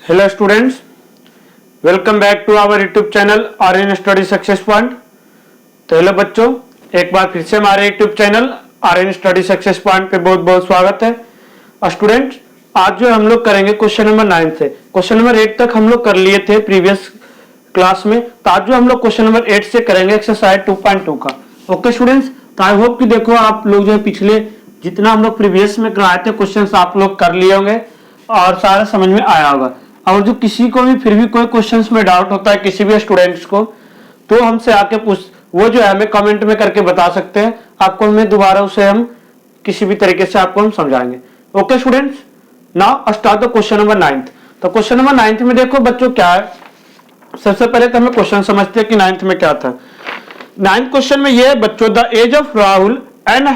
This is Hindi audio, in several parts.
Hello students, welcome back to our YouTube channel Aryan Study Success Point. तो हेलो बच्चों, एक बार फिर से हमारे YouTube channel Aryan Study Success Point पे बहुत बहुत स्वागत है। स्टूडेंट्स, आज जो हम लोग करेंगे क्वेश्चन नंबर 9 से क्वेश्चन नंबर 8 तक हम लोग कर लिए थे प्रीवियस क्लास में। तो आज जो हम लोग क्वेश्चन नंबर 8 से करेंगे एक्सरसाइज 2.2 का। ओके स्टूडेंट्स, तो आई होप कि देखो आप लोग जो है पिछले जितना हम लोग प्रीवियस में कराए थे क्वेश्चन आप लोग कर लिए होंगे और सारा समझ में आया होगा। और जो किसी को भी फिर भी कोई क्वेश्चंस में डाउट होता है किसी भी स्टूडेंट्स को, तो हमसे आके पूछ, वो जो है हमें कमेंट में करके बता सकते हैं। आपको हमें दोबारा उसे हम किसी भी तरीके से आपको हम समझाएंगे। Okay students, now start the question number 9। तो क्वेश्चन नंबर 9 में देखो बच्चों क्या है। सबसे पहले तो हमें क्वेश्चन समझते हैं कि 9th में क्या था। 9th क्वेश्चन में यह है बच्चों, the age of Rahul and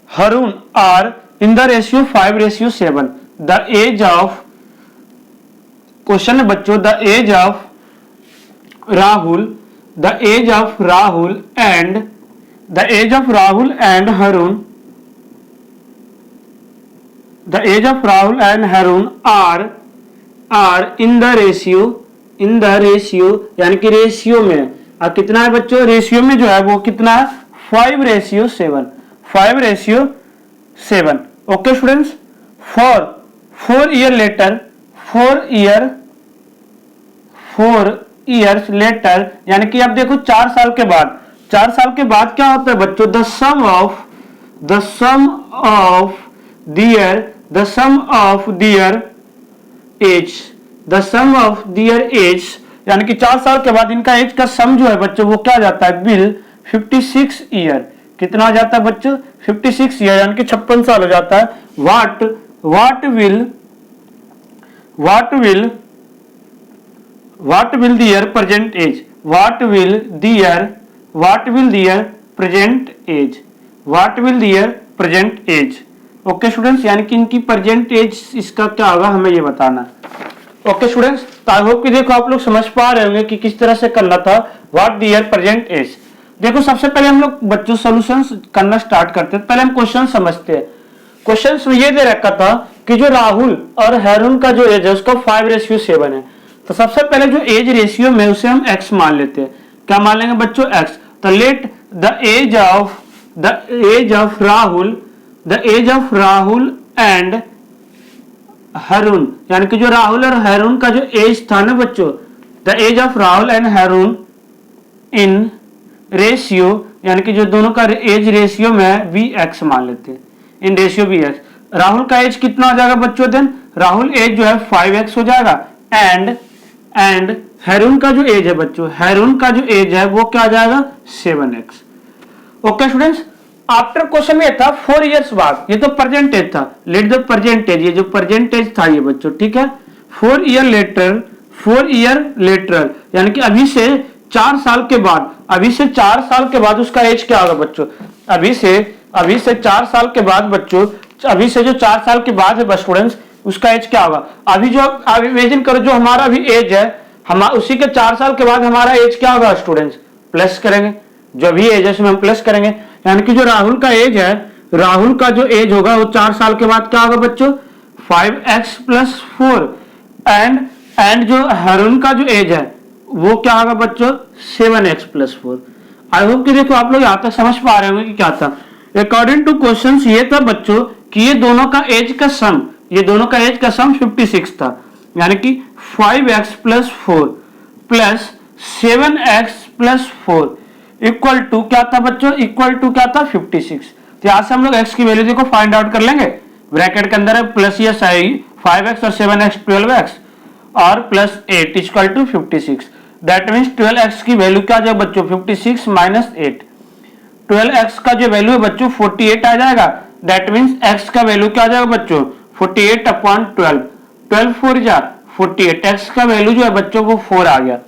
Harun are in the ratio 5:7। The age of, question है बच्चों, the age of Rahul and Harun are in the ratio यानी कि रेशियो में। और कितना है बच्चों, रेशियो में जो है वो कितना है 5:7। 5:7। ओके स्टूडेंट्स, 4 years later यानी कि अब देखो 4 साल के बाद क्या होता है बच्चों, the sum of their age यानी कि 4 साल के बाद इनका एज का सम जो है बच्चों वो क्या जाता है, बिल 56 ईयर। कितना हो जाता है बच्चों, 56 ईयर यानी कि 56 साल हो जाता है। What will their present age? What will their present age? Okay students, यानी कि इनकी प्रेजेंट एज इसका क्या होगा हमें ये बताना है। ओके स्टूडेंट्स, तो आई होप कि देखो आप लोग समझ पा रहे होंगे कि किस तरह से करना था। What their present age. देखो सबसे पहले हम लोग बच्चों सॉल्यूशंस करना स्टार्ट करते हैं। पहले हम क्वेश्चन समझते हैं। क्वेश्चन में ये दे रखा था कि जो राहुल और हरुण का जो एज है उसका 5:7 है। तो सबसे पहले जो एज रेशियो में उसे हम x मान लेते हैं। क्या मान लेंगे बच्चों, x। तो let the age of Rahul and Harun यानी कि जो राहुल और हरुण का जो एज था ना बच्चों, the age of Rahul and Harun in ratio यानी कि जो दोनों का एज रेशियो में bx मान लेते हैं, इन रेशियो bx। राहुल का एज कितना हो जाएगा बच्चों, देन राहुल एज जो है 5x हो जाएगा एंड हरुण का जो एज है बच्चों, हरुण का जो एज है वो क्या आ जाएगा 7x। Okay students, after question में था 4 इयर्स बाद, ये तो प्रेजेंट एज था। लेट द प्रेजेंट एज, ये जो प्रेजेंट एज था ये बच्चों, ठीक है। 4 ईयर लेटर यानी कि अभी से 4 साल के बाद उसका एज क्या होगा बच्चों। अभी से 4 साल के बाद बच्चों, अभी से जो 4 साल के बाद है स्टूडेंट्स उसका एज क्या होगा। अभी इमेजिन करो जो हमारा अभी एज है, हम उसी के 4 साल के बाद हमारा एज क्या होगा स्टूडेंट्स, प्लस करेंगे। जो भी एज है उसमें हम प्लस करेंगे, यानी कि जो राहुल का एज है, राहुल का जो एज होगा वो 4 साल के बाद क्या होगा बच्चों, 5x+4 एंड जो हरुण का जो एज है वो क्या होगा बच्चों 7x+4। आई होप कि देखो आप लोग यहाँ तक समझ पा रहे होंगे कि क्या था। अकॉर्डिंग टू क्वेश्चन ये था बच्चों कि ये दोनों का एज का सम 56 था, यानी कि 5x+4 plus 7x+4 equal to क्या था बच्चों, इक्वल टू क्या था 56। तो यहां से हम लोग x की वैल्यू देखो फाइंड आउट कर लेंगे। ब्रैकेट के अंदर है प्लस या साई 5x और 7x 12x और plus 8 equal to 56। That means 12x की वैल्यू क्या जाएगा बच्चों, 56 माइनस 8। 12x का जो वैल्यू है बच्चों 48 आ जाएगा। दैट मीन्स x का वैल्यू क्या आ जाएगा बच्चों 48/12। 12 4 जा 48। x का वैल्यू जो है बच्चों वो 4 आ गया।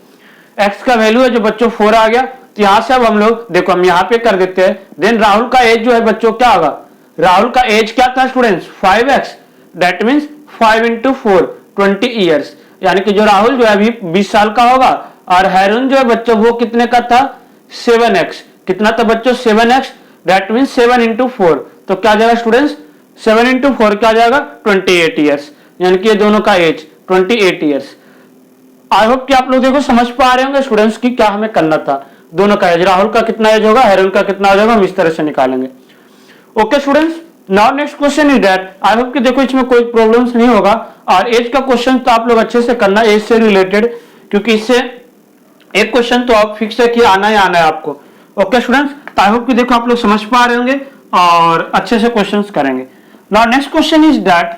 x का वैल्यू है जो बच्चों 4 आ गया। तो यहां से अब हम लोग देखो हम यहां पे कर देते हैं। देन राहुल का एज जो है बच्चों क्या होगा, राहुल का एज क्या था students 5x। That means 5 × 4 20 years, यानी कि जो राहुल जो है अभी 20 साल का होगा और हरुण जो है बच्चों वो कितने का था 7x। कितना था बच्चों 7x। दैट मीन्स 7 × 4 तो क्या जाएगा स्टूडेंट्स 7 × 4 क्या जाएगा 28 ईयर्स, यानी कि ये दोनों का एज 28 ईयर्स। आई होप कि आप लोग देखो समझ पा रहे होंगे स्टूडेंट्स की क्या हमें करना था। दोनों का एज, राहुल का कितना एज होगा, हेरन का कितना एज होगा, हम इस तरह से निकालेंगे। Okay students, now next question is that, I hope कि देखो इसमें कोई प्रॉब्लम्स नहीं होगा। और एज का क्वेश्चन तो आप लोग अच्छे से करना, एज से रिलेटेड, क्योंकि इससे एक क्वेश्चन तो आप फिक्स है कि आना ही आना है आपको। ओके स्टूडेंट्स, तो आई होप कि देखो आप लोग समझ पा रहे होंगे और अच्छे से क्वेश्चंस करेंगे। Now next question is that,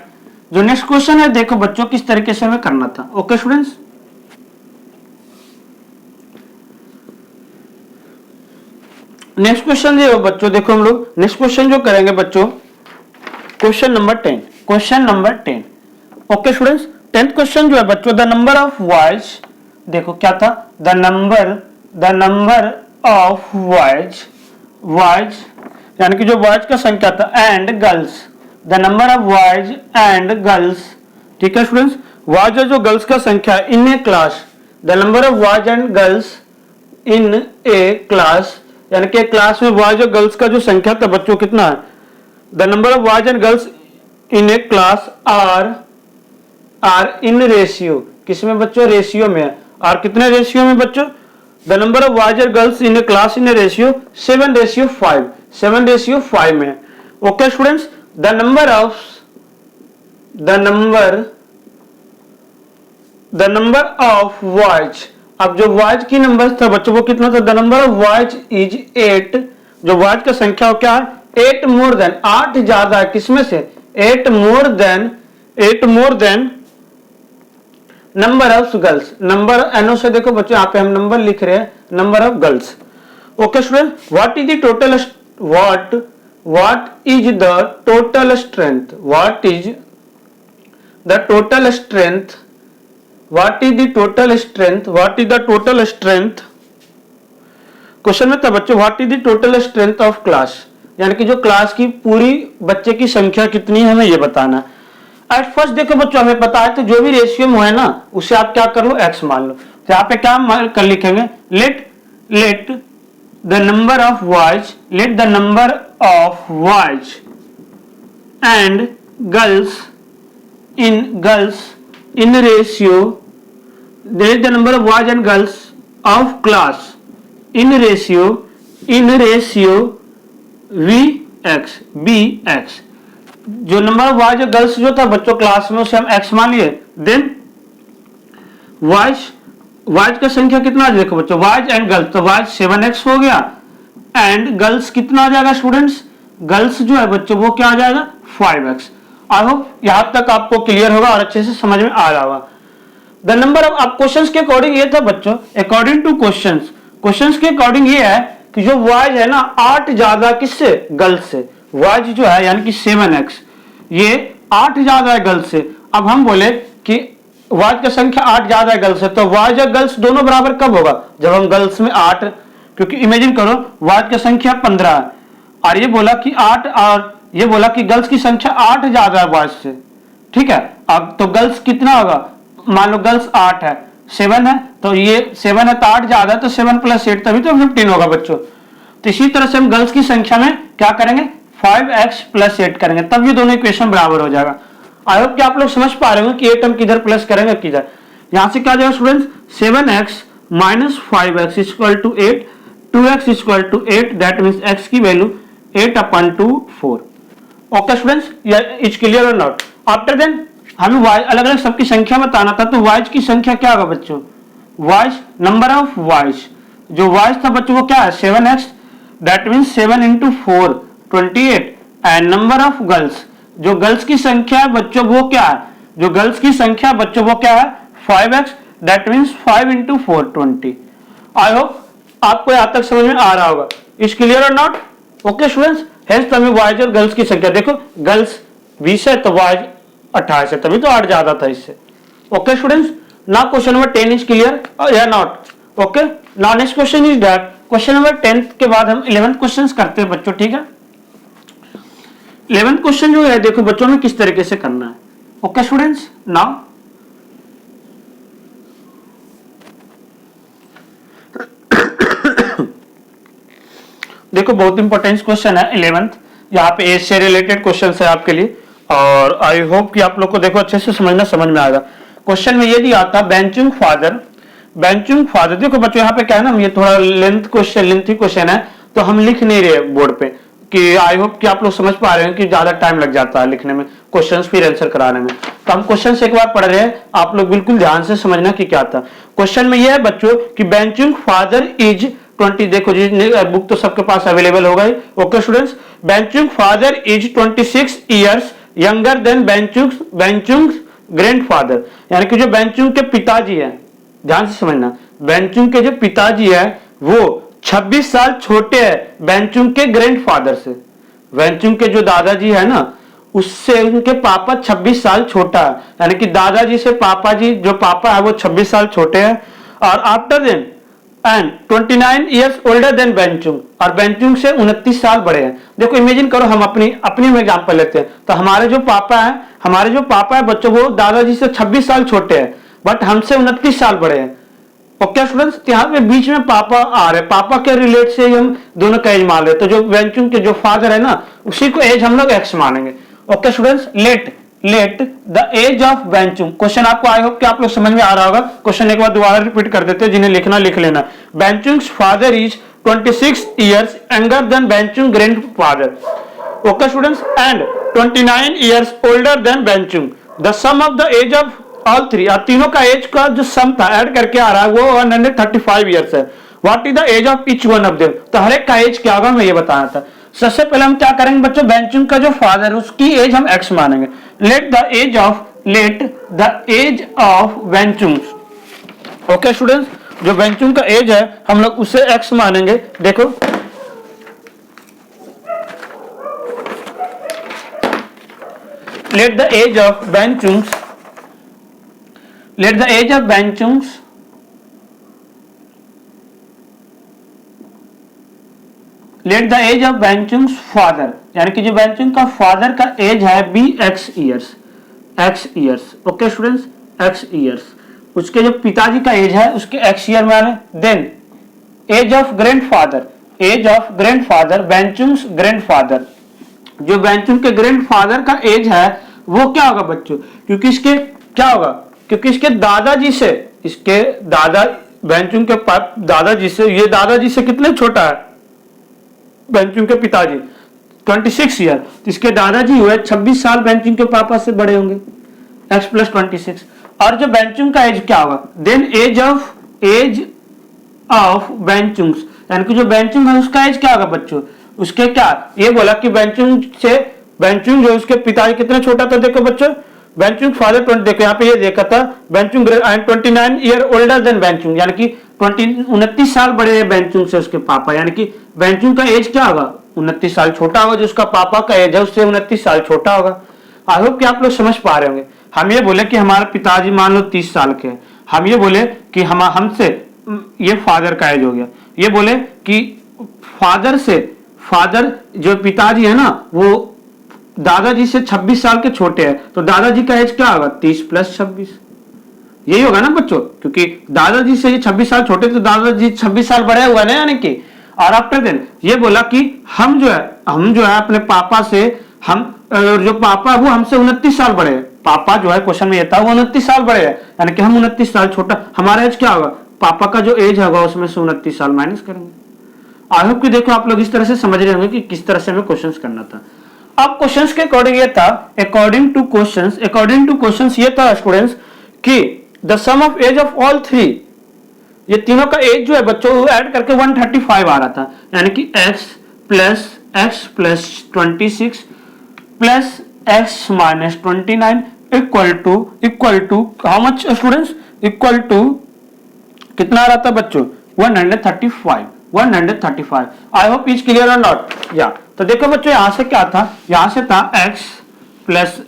जो नेक्स्ट क्वेश्चन है देखो बच्चों किस तरीके से हमें करना था। ओके स्टूडेंट्स, नेक्स्ट क्वेश्चन जो बच्चों देखो हम लोग नेक्स्ट क्वेश्चन जो करेंगे बच्चों, question number 10, question number 10। Okay students, 10th question जो है बच्चों, द नंबर ऑफ बॉयज, देखो क्या था, द नंबर ऑफ बॉयज यानी कि जो बॉयज का संख्या था, and girls, the number of boys and girls. ठीक है स्टूडेंट्स, बॉयज जो गर्ल्स का संख्या है in a class, the number of boys and girls in a class, यानी कि क्लास में बॉयज और गर्ल्स का जो संख्या था बच्चों कितना है, the number of boys and girls in a class are in ratio, किसमें बच्चों, रेशियो में है। और कितने रेशियो में बच्चों, द नंबर ऑफ बॉयज और girls in a class in A ratio 7:5, 7:5 में। Okay students, the number of boys, अब जो बॉयज की नंबर था बच्चों वो कितना था, the number of boys is 8, जो बॉयज का संख्या क्या है, 8 मोर देन, 8 ज्यादा है किसमें से, 8 more than number of girls, number NO से देखो बच्चों यहाँ पे हम नंबर लिख रहे हैं, number of girls. Okay student, what is the total strength, question में था बच्चों what is the total strength of class, यानी कि जो क्लास की पूरी बच्चे की संख्या कितनी है हमें ये बताना है। एट फर्स्ट देखो बच्चों हमें पता है तो जो भी रेशियो में है ना उसे आप क्या कर लो, एक्स मान लो। तो यहाँ पे क्या कर लिखेंगे, late the number of boys and girls in ratio, let the number of boys and girls of class in ratio bx, जो नंबर ऑफ बॉयज और गर्ल्स जो था बच्चों क्लास में उसे हम x मान लिए। देन बॉयज का संख्या कितना आ देखो बच्चों, बॉयज एंड गर्ल्स, तो बॉयज 7x हो गया एंड गर्ल्स कितना आ जाएगा स्टूडेंट्स, गर्ल्स जो है बच्चों वो क्या आ जाएगा 5x। आई होप यहां तक आपको क्लियर होगा और अच्छे से समझ में आ रहा होगा। द नंबर ऑफ, अब क्वेश्चंस के अकॉर्डिंग ये था बच्चों, अकॉर्डिंग टू क्वेश्चंस के अकॉर्डिंग ये है कि जो बॉयज है ना 8 ज्यादा किससे, गर्ल्स से, बॉयज जो है यानी कि 7x, ये 8 ज्यादा है गर्ल्स से। अब हम बोले कि बॉयज की संख्या 8 ज्यादा है गर्ल्स से, तो बॉयज और गर्ल्स दोनों बराबर कब होगा, जब हम गर्ल्स में 8, क्योंकि इमेजिन करो बॉयज की संख्या 15 है और ये बोला कि 8, और ये बोला कि गर्ल्स की संख्या 8 ज्यादा है बॉयज से। ठीक है, अब तो गर्ल्स कितना होगा, मान लो गर्ल्स 8 है, 7 है, तो ये 7 है तो 8 ज्यादा है, तो 7 + 8 तभी तो 15 होगा बच्चों। तो इसी तरह से हम गर्ल्स की संख्या में क्या करेंगे, 5x + 8 करेंगे, तब ये दोनों इक्वेशन बराबर हो जाएगा। आई होप कि आप लोग समझ पा रहे हो कि 8 हम किधर प्लस करेंगे किधर, यहां से क्या जाएगा students, 7x - 5x = 8, 2x = 8, that means x की value 8/4। Okay students, is clear और नॉट। आफ्टर देन हमें y अलग अलग सबकी संख्या बताना था, तो y की संख्या क्या होगा बच्चों, y नंबर ऑफ y, जो y था बच्चों वो क्या है 7x, that means 7 × 4 28, and number of girls, जो गर्ल्स की संख्या है बच्चों वो क्या है, जो गर्ल्स की संख्या बच्चों वो क्या है 5x, that means 5 × 4 20। I hope आपको यहां तक समझ में आ रहा होगा। इज क्लियर और नॉट। ओके स्टूडेंट्स, हेंस हमें बॉयज और गर्ल्स की संख्या देखो, गर्ल्स 20 है तो बॉयज 28 है, तभी तो 8 ज्यादा था इससे। Okay students, now question number 10 is clear या not. Okay, now next question is that, question number 10 के बाद हम 11th क्वेश्चंस करते हैं बच्चों। ठीक है, 11th क्वेश्चन जो है देखो बच्चों में किस तरीके से करना है। ओके स्टूडेंट्स, नाउ देखो बहुत इंपॉर्टेंट क्वेश्चन है 11th, यहाँ पे एज से रिलेटेड क्वेश्चन है आपके लिए, और आई होप कि आप लोग को देखो अच्छे से समझ में आएगा। क्वेश्चन में ये दिया था बेंचुंग फादर, देखो बच्चों यहाँ पे क्या है ना, ये थोड़ा लेंथी क्वेश्चन है तो हम लिख नहीं रहे बोर्ड पे, कि आई होप कि आप लोग समझ पा रहे हैं कि ज्यादा टाइम लग जाता है लिखने में, क्वेश्चंस फिर आंसर कराने में। तो हम क्वेश्चन एक बार पढ़ रहे हैं, आप लोग बिल्कुल ध्यान से समझना कि क्या था क्वेश्चन में। यह है बच्चों कि बेंचुंग फादर इज 20, देखो जी बुक तो सबके पास अवेलेबल होगा ही। Okay students, Baichung father is 26 years younger than Baichung grandfather, यानी कि जो बेंचुंग के पिताजी है, ध्यान से समझना, बेंचुंग के जो पिताजी है वो 26 साल छोटे हैं बेंचुंग के ग्रैंडफादर से। बेंचुंग के जो दादाजी है ना, उससे उनके पापा 26 साल छोटा है, यानी कि दादाजी से पापा जी जो पापा है वो 26 साल छोटे हैं। और after then and 29 years older than Baichung, और बेंचुंग से 29 साल बड़े हैं। देखो इमेजिन करो, हम अपनी एग्जांपल लेते हैं, तो हमारे जो पापा है बच्चों, वो दादाजी से 26 साल छोटे हैं बट हमसे 29 साल बड़े हैं। ओके स्टूडेंट्स, यहाँ पे बीच में पापा आ रहे, पापा के रिलेट से हम दोनों का एज मान रहे, तो जो बेंचुंग के जो फादर है ना, उसी को एज हम लोग एक्स मानेंगे। Okay students, let the age of Baichung, question आपको आई होप कि आप लोग समझ में आ रहा होगा। क्वेश्चन एक बार दोबारा रिपीट कर देते हैं, जिन्हें लिखना लिख लेना। Baichung's father is 26 years younger than Baichung grandfather. Okay students, and 29 years older than Baichung. The sum of the age of all three, तीनों का एज का जो सम था ऐड करके आ रहा है वो 135 ईयर्स है। What is the age of each one of them, तो हर एक का एज क्या होगा मैं ये बताना था। सबसे पहले हम क्या करेंगे बच्चों, बेंचुंग का जो फादर उसकी एज हम एक्स मानेंगे। Let the age of Baichung. Okay students, जो बेंचुंग का एज है हम लोग उसे एक्स मानेंगे। देखो let the age of Baichung, let the age of Baichung's father, यानी कि जो बेंचुंग का फादर का एज है be x years. Okay students, x years, उसके जो पिताजी का एज है उसके एक्स ईयर माने। Then age of grandfather Baichung's grandfather, जो बेंचुंग के ग्रैंडफादर का एज है वो क्या होगा बच्चों, क्योंकि इसके क्या होगा, क्योंकि इसके दादाजी से, इसके दादा बेंचुंग के दादाजी से, ये दादाजी से कितने छोटा है बेंचुंग के पिताजी 26 ईयर, तो इसके दादाजी हुए 26 साल बेंचुंग के पापा से बड़े होंगे, x + 26। और जो बेंचुंग का एज क्या होगा, देन एज ऑफ बेंचुंग, यानी कि जो बेंचुंग है उसका एज क्या होगा बच्चों, उसके क्या, ये बोला कि बेंचुंग जो उसके पिताजी कितने छोटा था। देखो बच्चों, बेंचुंग फादर 20, देखो यहाँ पे ये देखा था बेंचुंग 29 ईयर ओल्डर देन बेंचुंग, यानी कि 29 साल बड़े हैं बेंचुंग से उसके पापा, यानी कि बेंचुंग का एज क्या होगा 29 साल छोटा होगा, जो उसका पापा का एज है उससे 29 साल छोटा होगा। आई होप कि आप लोग समझ पा रहे होंगे। हम ये बोले कि हमारे पिताजी मान लो 30 साल के हैं, हम ये बोले कि हमसे ये फादर का एज हो गया, ये बोले कि फादर जो पिताजी है ना वो दादाजी से 26 साल के छोटे हैं, तो दादाजी का एज क्या होगा 30 + 26, यही होगा ना बच्चों, क्योंकि दादाजी से ये 26 साल छोटे, तो दादाजी 26 साल बड़े हुआ ना, यानी कि। और आफ्टर देन ये बोला कि हम जो है अपने पापा से, हम जो पापा वो हमसे 29 साल बड़े हैं, पापा जो है क्वेश्चन में ये था वो 29 साल बड़े हैं, यानी कि हम 29 साल छोटा, हमारा एज क्या होगा, पापा का जो एज होगा उसमें से 29 साल माइनस करेंगे। आई होप कि देखो आप लोग इस तरह से समझ रहे होंगे कि किस तरह से हमें क्वेश्चन करना था। अब क्वेश्चंस के अकॉर्डिंग ये था, अकॉर्डिंग टू क्वेश्चंस ये था स्टूडेंट्स कि the sum of age of all three, ये तीनों का एज जो है बच्चों वो ऐड करके 135 आ रहा था, यानी कि x + 26 + x - 29 equal to how much students, equal to कितना आ रहा था बच्चों 135। आई होप इज क्लियर और नॉट, या तो देखो बच्चों यहां से क्या था, यहां से था x +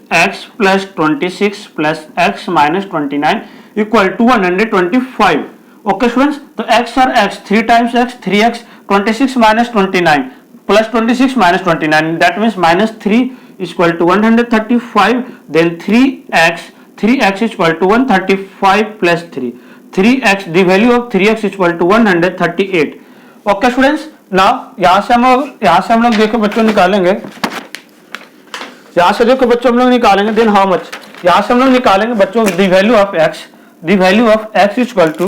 26 + x - 29 equal to 125। Okay students, तो x और x 3 times x 3x 26 - 29 + 26 - 29 that means -3 equal to 135, then 3x equal to 135 + 3x, the value of 3x equal to 138। Okay students, now यहां से हम लोग देखो बच्चों निकालेंगे, यहां से देखो बच्चों हम लोग निकालेंगे, देन हाउ मच यहां से हम लोग निकालेंगे बच्चों the value of x equal to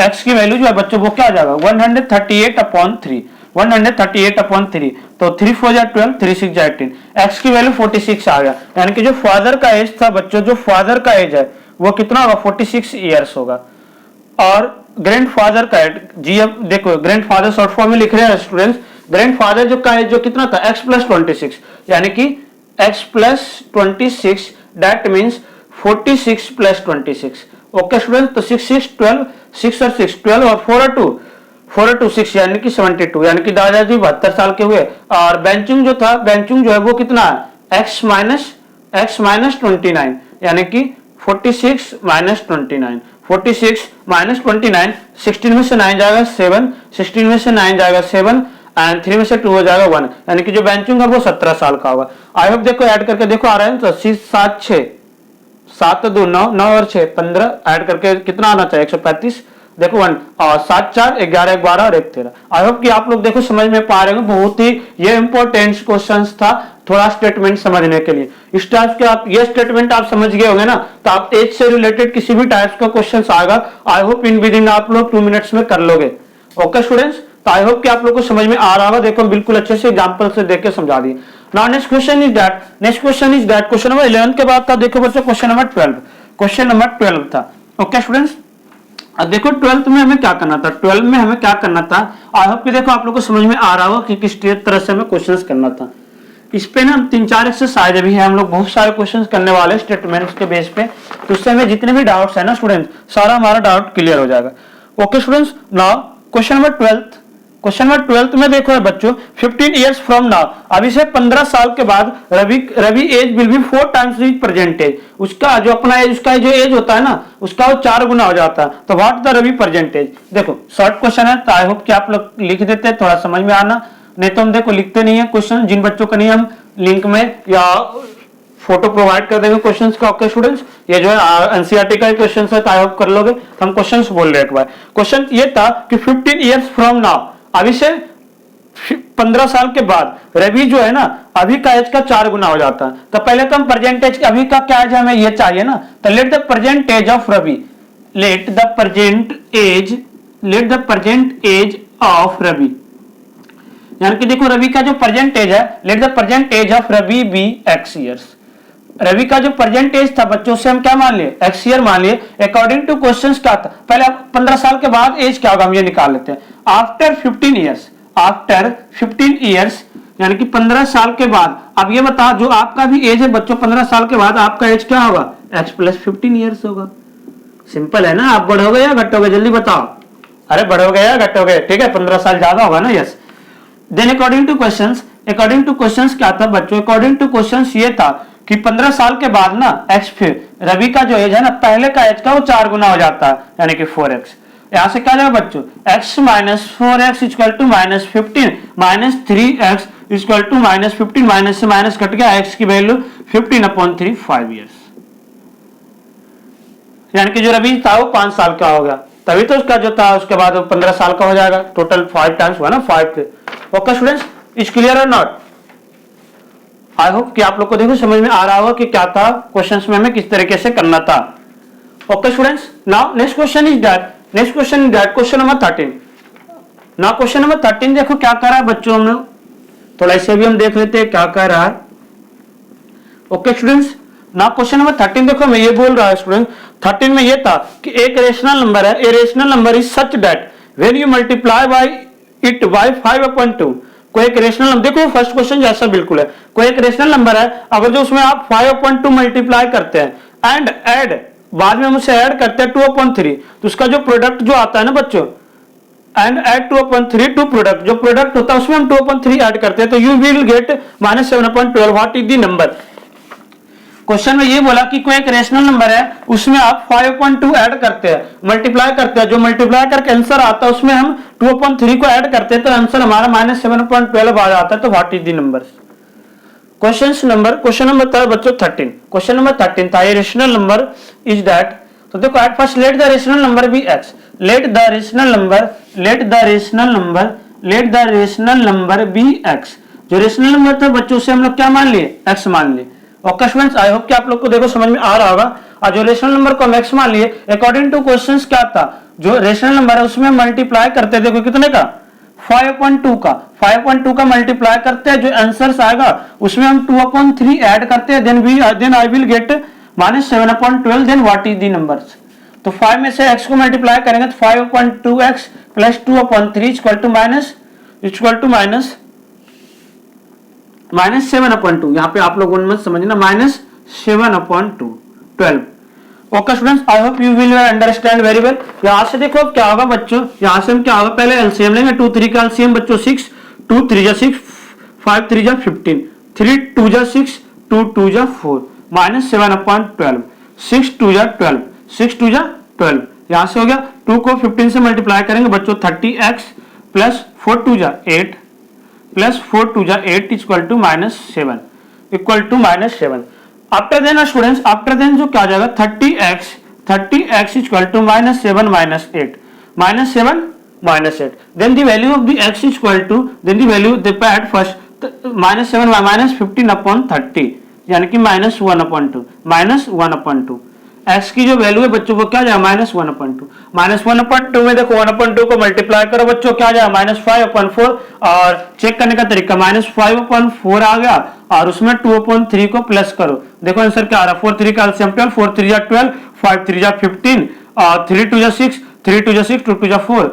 x की वैल्यू जो है बच्चों वो क्या आ जाएगा 138/3 138/3 तो 3 4 जा 12 3 6 जा 18 x की वैल्यू 46 आ गया। यानी कि जो फादर का एज था बच्चों, जो फादर का एज है वो कितना होगा 46 ईयर्स होगा। और ग्रैंडफादर का एज जी, अब देखो ग्रैंडफादर शॉर्ट फॉर्म में लिख रहे हैं स्टूडेंट्स, ग्रैंडफादर जो का एज जो कितना था x + 26 यानी कि x + 26 that means 46 + 26। Okay student, तो 6 6 12 6 और 6 12 और 4 और 2 6 यानी कि 72 यानी कि दादाजी 72 साल के हुए। और बेंचिंग जो था, बेंचिंग जो है वो कितना है x - 29 यानी कि 46 - 29 46 - 29 16 में से 9 जाएगा 7 16 में से 9 जाएगा 7 एंड 3 में से 2 हो जाएगा 1 यानी कि जो बेंचिंग है वो 17 साल का होगा। आई होप देखो ऐड करके देखो आ रहा है तो 7 6 7 2 9 9 और 6 15 ऐड करके कितना आना चाहिए 135 देखो 1 और 7 4 11 12 और 1 13। आई होप कि आप लोग देखो समझ में पा रहे हो, बहुत ही ये इंपॉर्टेंट क्वेश्चंस था थोड़ा स्टेटमेंट समझने के लिए। इस टाइप के आप ये स्टेटमेंट आप समझ गए होंगे ना, तो आप एज से रिलेटेड किसी भी टाइप का क्वेश्चन आएगा I hope in with in आप लोग 2 मिनट्स में कर लोगे। ओके स्टूडेंट्स, तो आई होप कि आप लोग को समझ में आ रहा होगा। देखो बिल्कुल अच्छे से एग्जांपल से देख के समझा दिए। Now next question is that question number 11 के बाद था देखो बच्चों क्वेश्चन नंबर 12 था। ओके स्टूडेंट्स, अब देखो 12th में हमें क्या करना था, 12 में हमें क्या करना था। आई होप कि देखो आप लोग को समझ में आ रहा होगा कि किस तरह से हमें क्वेश्चंस करना था। इस पे ना 3-4 एक्सरसाइज भी है, हम लोग बहुत सारे क्वेश्चंस करने वाले स्टेटमेंट्स के बेस पे, तो उससे हमें जितने भी डाउट्स है ना स्टूडेंट्स, सारा हमारा डाउट क्लियर हो जाएगा। Okay students, now question number 12 में देखो है बच्चों 15 इयर्स फ्रॉम नाउ, अभी से 15 साल के बाद Ravi age will be 4 times his present age. उसका जो अपना एज, उसका जो एज होता है ना उसका वो 4 गुना हो जाता है। तो what the Ravi present age. देखो शॉर्ट क्वेश्चन है तो आई होप कि आप लोग लिख देते हैं, थोड़ा समझ में आना, नहीं तो हम देखो लिखते नहीं है क्वेश्चन। जिन बच्चों का नहीं हम लिंक में या फोटो प्रोवाइड कर देंगे क्वेश्चंस का। ओके स्टूडेंट्स, ये जो है एनसीईआरटी का क्वेश्चन है तो आई होप कर लोगे। हम क्वेश्चंस बोल रहे हैं एक बार। क्वेश्चन ये था कि 15 इयर्स फ्रॉम नाउ, अभी से 15 साल के बाद रवि जो है ना अभी का एज का 4 गुना हो जाता है। तो पहले तो हम प्रेजेंट एज अभी का क्या एज हमें ये चाहिए ना, तो let the present age of Ravi, let the present age of Ravi, यानी कि देखो रवि का जो प्रेजेंट एज है, let the present age of Ravi be x years. Ravi का जो प्रेजेंट एज था बच्चों से हम क्या मान लिए x ईयर मान लिए। अकॉर्डिंग टू क्वेश्चंस क्या था, पहले 15 साल के बाद एज क्या होगा हम ये निकाल लेते हैं। आफ्टर 15 इयर्स यानी कि 15 साल के बाद, अब ये बता जो आपका भी एज है बच्चों 15 साल के बाद आपका एज क्या होगा x + 15 इयर्स होगा। सिंपल है ना, आप बढ़ोगे या घटोगे जल्दी बताओ। अरे बढ़ोगे या घटोगे, ठीक है 15 साल ज्यादा होगा ना, yes. Then according to questions क्या था बच्चों, अकॉर्डिंग टू क्वेश्चंस ये था कि 15 साल के बाद ना x फिर रवि का जो एज है ना पहले का एज का वो 4 गुना हो जाता है यानी कि 4x। यहां से क्या जाएगा बच्चों x - 4x = -15 - 3x = -15 माइनस से माइनस कट गया, x की वैल्यू 15/3 5 इयर्स। यानी कि जो रवि था वो 5 साल का हो गया, तभी तो उसका जो था उसके बाद वो 15 साल का हो जाएगा। टोटल 5 टाइम्स हुआ ना 5 पे। ओके स्टूडेंट्स, इज क्लियर और नॉट। आई होप कि आप लोग को देखो समझ में आ रहा होगा कि क्या था क्वेश्चंस में हमें किस तरीके से करना था। Okay students, now next question is that question number 13। Now question number 13 देखो क्या कर रहा है बच्चों, हम लोग थोड़ा इसे भी हम देख लेते हैं क्या कर रहा है। Okay students, now question number 13 देखो मैं ये बोल रहा है स्टूडेंट 13 में ये था कि एक रेशनल नंबर है, a rational number is such that when you multiply by it by 5/2। कोई एक रेशनल नंबर, देखो फर्स्ट क्वेश्चन जैसा बिल्कुल है, कोई एक रेशनल नंबर है अगर जो उसमें आप 5/2 मल्टीप्लाई करते हैं एंड ऐड बाद में हम उसे ऐड करते हैं 2/3, तो उसका जो प्रोडक्ट जो आता है ना बच्चों, एंड ऐड 2/3 टू प्रोडक्ट, जो प्रोडक्ट होता है उसमें हम 2/3 ऐड करते हैं तो you will get -7/12। What is the number. Question में ये बोला कि कोई एक रेशनल नंबर है उसमें आप 5/2 ऐड करते हैं, मल्टीप्लाई करते हैं, जो मल्टीप्लाई करके आंसर आता है उसमें हम 2/3 को ऐड करते हैं तो आंसर हमारा -7/12 आ जाता है। तो what is the number. Question number था बच्चों 13। क्वेश्चन नंबर 13 था ये रेशनल नंबर इज दैट। तो देखो at first let the rational number be x, let the rational number be x। जो रेशनल नंबर था बच्चों उसे हम लोग क्या मान लिए, x मान लिए। ओके स्टूडेंट्स, आई होप कि आप लोग को देखो समझ में आ रहा होगा। और जो रेशनल नंबर को हम x मान लिए, अकॉर्डिंग टू क्वेश्चंस क्या था, जो रेशनल नंबर है उसमें मल्टीप्लाई करते देखो कितने का, 5/2 का, 5/2 का मल्टीप्लाई करते हैं, जो आंसर आएगा उसमें हम 2/3 ऐड करते हैं, then I will get -7/12, then what is the numbers. तो 5 में से x को मल्टीप्लाई करेंगे तो 5/2x प्लस 2/3 इक्वल टू -7/2। यहाँ पे आप लोग मत समझना, -7/2 12। Okay students, I hope you will understand very well. यहाँ से देखो अब क्या होगा बच्चों, यहाँ से हम क्या होगा, पहले एलसीएम लेंगे, 2 3 का एलसीएम बच्चों 6, 2 3 जा 6, 5 3 जा 15, 3 2 जा 6, 2 2 जा 4, -7/12, 6 2 जा 12, 6 2 जा 12। यहाँ से हो गया, 2 को 15 से मल्टीप्लाई करेंगे बच्चों 30x प्लस 4 2 जा 8 प्लस 4 2 जा 8 equal to -7 equal to -7। After then students, after then जो क्या आ जाएगा 30x equal to -7 -8 -7 -8, then the value of the x equal to, then the value the pad first -7 -15/30, यानी कि -1/2 -1/2। x की जो वैल्यू है बच्चों को क्या जाएगा, -1/2। -1/2 में देखो 1/2 को मल्टीप्लाई करो बच्चों, क्या जाएगा -5/4, और चेक करने का तरीका -5/4 आ गया, और उसमें 2/3 को प्लस करो, देखो आंसर क्या आ रहा है, 4 3 का एलसीएम 12, 4 3 जा 12, 5 3 जा 15, और 3 2 जा 6, 3 2 जा 6, 2 2 जा 4।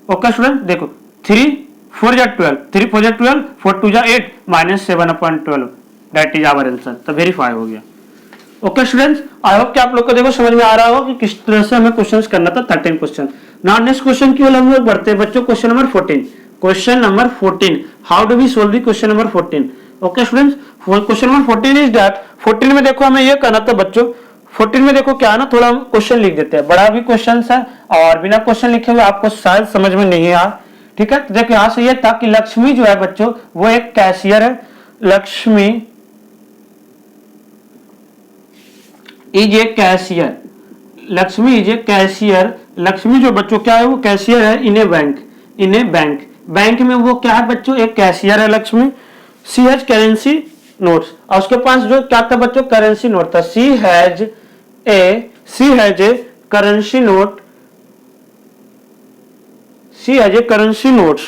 ओके स्टूडेंट, देखो 3 4 जा 12, 3 4 जा 12, 4 2 जा 8, -7/12, दैट इज आवर आंसर। तो वेरीफाई हो गया। ओके स्टूडेंट्स, आई होप कि आप लोग को देखो समझ में आ रहा होगा कि किस तरह से हमें क्वेश्चंस करना था, 13 क्वेश्चन। नाउ नेक्स्ट क्वेश्चन की ओर हम लोग बढ़ते हैं बच्चों, question number 14। Question number 14, how do we solve the question number 14। Okay students, question number 14 is that, 14 में देखो हमें ये करना था बच्चों, 14 में देखो क्या है ना, थोड़ा हम क्वेश्चन लिख देते हैं, बड़ा भी क्वेश्चन है और बिना क्वेश्चन लिखे हुए आपको शायद समझ में नहीं आया, ठीक है। तो देखो यहाँ से ये था कि लक्ष्मी जो है बच्चों वो एक कैशियर है, Lakshmi is a cashier, Lakshmi is a cashier, Lakshmi जो बच्चों क्या है वो कैशियर है in A bank, in A bank, bank में वो क्या है बच्चों, एक कैशियर है लक्ष्मी। सी हैज करेंसी नोट्स, और उसके पास जो क्या था बच्चों, करेंसी नोट था। She has a currency note, she has a currency notes,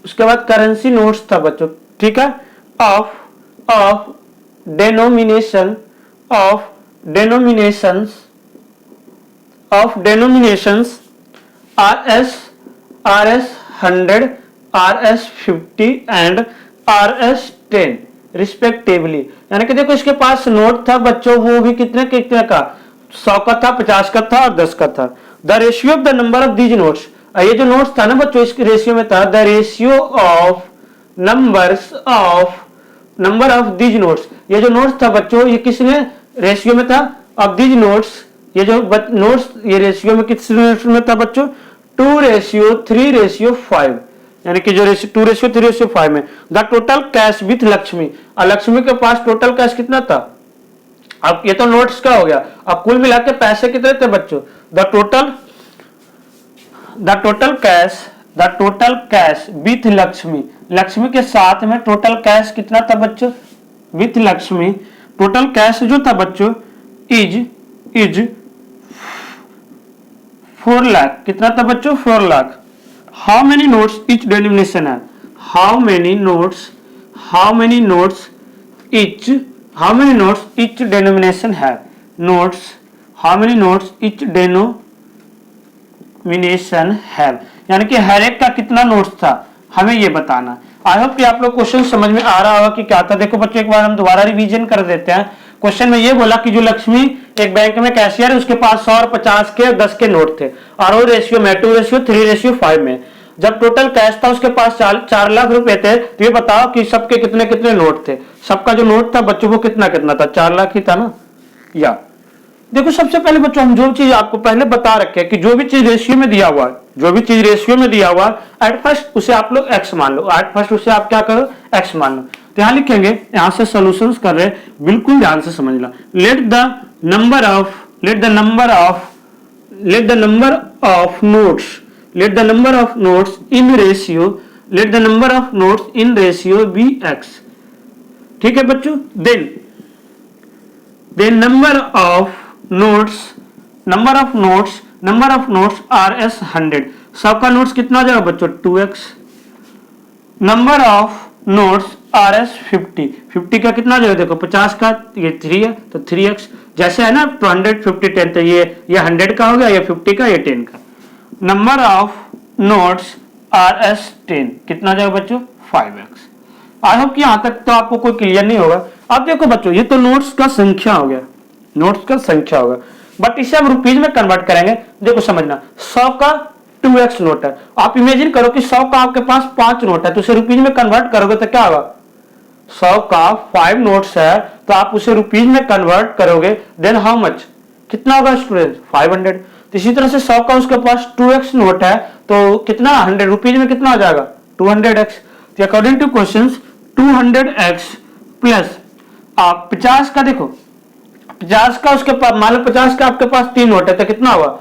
उसके बाद करेंसी नोट्स था बच्चों, ठीक है, of denomination of denominations RS 100, RS 50 and RS 10 respectively. यानी कि देखो इसके पास नोट था बच्चों, वो भी कितने का, 100 का था, 50 का था और 10 का था। The ratio of the number of these notes, ये जो नोट्स था ना बच्चों इसके रेशियो में था, the ratio of number of these notes, ये जो नोट्स था बच्चों ये किसने रेशियो में था, ऑफ दीज नोट्स, ये जो नोट्स ये रेशियो में किस रेशियो में था बच्चों, 2:3:5, यानी कि जो 2:3:5 में। The total cash with Lakshmi, और लक्ष्मी के पास टोटल कैश कितना था, अब ये तो नोट्स का हो गया, अब कुल मिला के पैसे कितने थे बच्चों, the total cash with Lakshmi, Lakshmi के साथ में टोटल कैश कितना था बच्चों, विथ लक्ष्मी टोटल कैश जो था बच्चों इज 4 लाख, कितना था बच्चों, 4 lakh. How many notes each denomination है, how many notes each denomination है, notes how many notes each denomination है, यानी कि हर एक का कितना नोट्स था हमें ये बताना। आई होप कि आप लोग क्वेश्चन समझ में आ रहा होगा कि क्या था। देखो बच्चों एक बार हम दोबारा रिवीजन कर देते हैं। क्वेश्चन में ये बोला कि जो लक्ष्मी एक बैंक में कैशियर है, उसके पास 100 और 50 के 10 के नोट थे, और वो रेशियो में 2:3:5 में। जब टोटल कैश था उसके पास 4 लाख रुपए थे, तो ये बताओ कि सबके कितने कितने नोट थे। सबका जो नोट था बच्चों वो कितना कितना था, 4 लाख ही था ना। या देखो सबसे पहले बच्चों हम जो चीज आपको पहले बता रखे हैं कि जो भी चीज रेशियो में दिया हुआ है, एट फर्स्ट उसे आप लोग x मान लो, एट फर्स्ट उसे आप क्या करो, x मान लो। तो यहाँ लिखेंगे, यहाँ से सॉल्यूशंस कर रहे हैं, बिल्कुल ध्यान से समझ लो। Let the number of notes in ratio let the number of notes in ratio be x. ठीक है बच्चों, then number of notes R S 100। 100 का नोट्स कितना हो जाएगा बच्चों 2x। Number of notes R S 50। 50 का कितना जाएगा देखो 50 का ये 3 है तो 3x। जैसे है ना 200 50 10, तो ये 100 का हो गया, ये 50 का, ये 10 का। Number of notes R S 10 कितना जाएगा बच्चों 5x। आई होप कि यहां तक तो आपको कोई क्लियर नहीं होगा। अब देखो बच्चों ये तो नोट्स का संख्या हो गया, बट इसे हम रुपीज में कन्वर्ट करेंगे। देखो समझना, 100 का 2x नोट है। आप इमेजिन करो कि 100 का आपके पास 5 नोट है, तो उसे रुपीज में कन्वर्ट करोगे तो क्या होगा, 100 का 5 नोट्स है तो आप उसे रुपीज में कन्वर्ट करोगे, देन हाउ मच, कितना होगा स्टूडेंट 500। तो इसी तरह से 100 का उसके पास 2x नोट है तो कितना 100 रुपीज में कितना हो जाएगा 200x। तो according to question 200x plus आप 50 का, देखो 50 का उसके पास, मान लो 50 का आपके पास 3 नोट है तो कितना होगा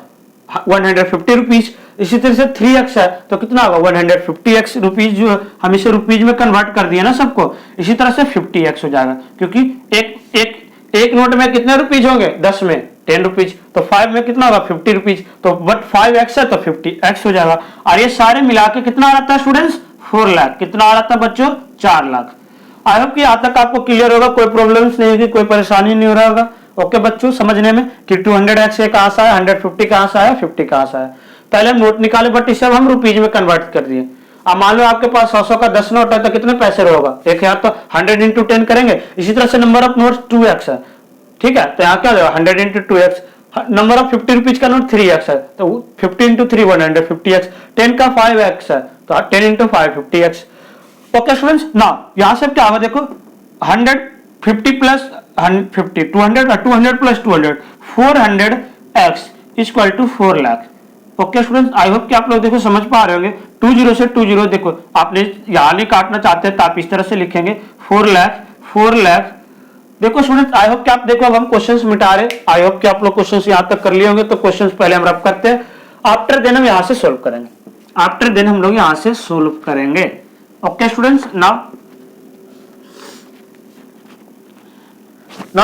150 रुपीज। इसी तरह से 3x है तो कितना होगा 150x रुपीज, जो हम इसे रुपीज में कन्वर्ट कर दिया ना सबको। इसी तरह से 50x हो जाएगा, क्योंकि एक नोट में कितने रुपीज होंगे 10 में 10 रुपीज, तो 5 में कितना होगा 50 रुपीज, तो बट 5x है तो 50x हो जाएगा। और ये सारे मिला के कितना आ रहा था स्टूडेंट्स 4 लाख। कितना आ रहा था बच्चों 4 लाख। आई होप कि यहां तक आपको क्लियर होगा, कोई प्रॉब्लम्स नहीं होगी, कोई परेशानी नहीं हो रहा होगा। ओके बच्चों, समझने में कि 200x कहां से आया, 150 कहां से आया, 50 कहां से आया। पहले हम नोट निकाले बट इसे हम रुपीज में कन्वर्ट कर दिए। अब मान लो आपके पास 100 का 10 नोट है तो कितने पैसे होगा 1000, तो 100 इंटू 10 करेंगे। इसी तरह से नंबर ऑफ नोट 2x है, ठीक है, तो यहाँ क्या होगा 100 into 2x। Number of 50 rupees का नोट 3x है तो 50 इंटू 3 150x। 10 का 5x है तो 10 इंटू 5 50x। ओके स्टूडेंट्स, ना यहां से क्या होगा देखो 150 plus 50 200 plus 200 400x equal to 4 lakh. Okay students, I hope कि आप लोग देखो समझ पा रहे होंगे। 20 से 20 देखो आपने यहां नहीं काटना चाहते तो आप इस तरह से लिखेंगे 4 लाख। देखो स्टूडेंट्स, आई होप कि आप देखो अब हम क्वेश्चंस मिटा रहे। आई होप कि आप लोग क्वेश्चंस यहां तक कर लिए होंगे। तो क्वेश्चंस पहले हम रब करते हैं, आफ्टर देन हम यहां से सोल्व करेंगे। आफ्टर देन हम लोग यहां से सोल्व करेंगे। Okay students, now